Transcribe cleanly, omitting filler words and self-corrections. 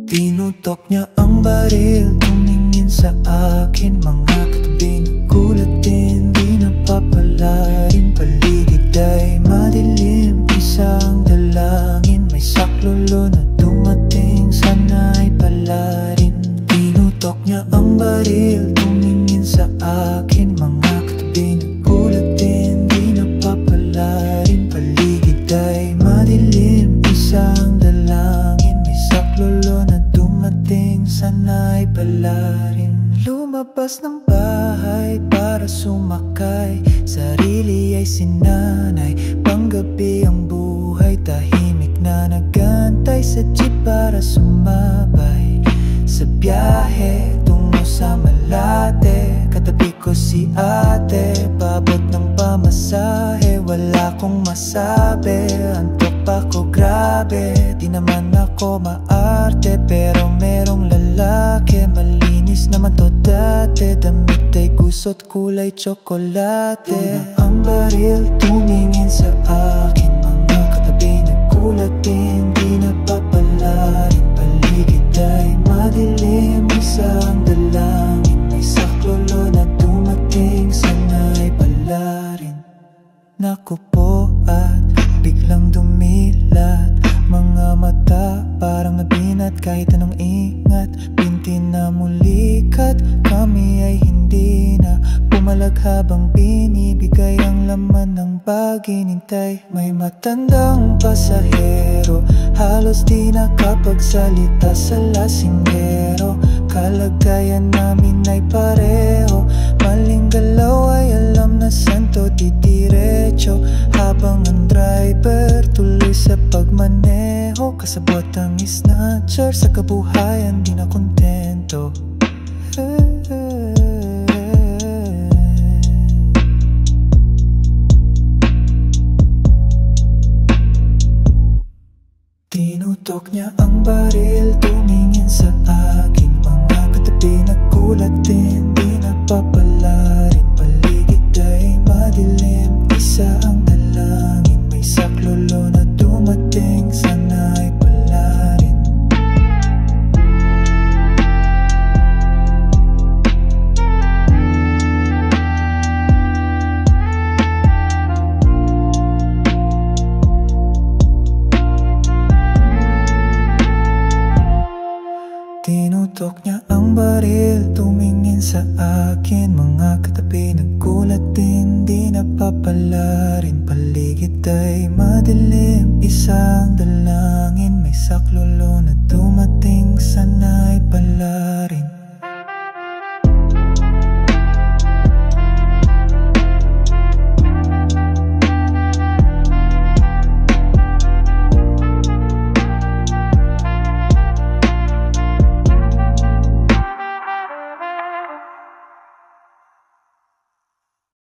Tinutok niya ang baril, tumingin sa akin. Mga katabi nagulat din, di napapalarin. Paligid ay madilim, isang dalangin. May saklolo na dumating, sana'y palarin. Tinutok niya ang baril, tumingin sa akin. Mga katabi nagulat din, di napapalarin. Paligid ay madilim, isang dalangin. May saklolo na dumating, sana'y palarin. Lumabas ng bahay para sumakay, sarili ay sinanay. Panggabi ang buhay, tahimik na nagantay sa jeep para sumabay sa biyahe tungo sa Malate. Katabi ko si ate, pabot ng pamasahe. Wala kong masabi, antok pa ko grabe. Di naman ako maarte, pero merong lalaki. Malinis naman to dati, damit ay gusot kulay tsokolate. Ang baril tumingin sa akin, mga katabi nagulat din, di napapalarin. Paligid ay madilim, isang dalangin. May saklolo na dumating, sana'y palarin. Naku po at biglang dumilat, mga mata parang nabinat. Kahit anong ingat, binti na mulikat. Kami ay hindi na pumalag habang binibigay ang laman ng bag. Inintay may matandang pasahero, halos di nakapagsalita sa lasingero. Kalagayan namin ay pareho, maling galaw ay alam na santo didiretso. Habang ang driver tuloy sa pagmaneho, kasabot ang snatcher, sa kabuhayan di na kontento. Tinutok niya ang baril, tumingin sa akin. Mga katabi nagulat din, di napapalarin. Paligid ay madilim, isa ang dalangin. May saklolo na dumating, sana'y palarin. Tinutok niya ang baril, tumingin sa akin. Mga katabi nagulat din, di napapalarin. Paligid ay madilim, isang dalangin. May saklolo na dumating, sana'y palarin.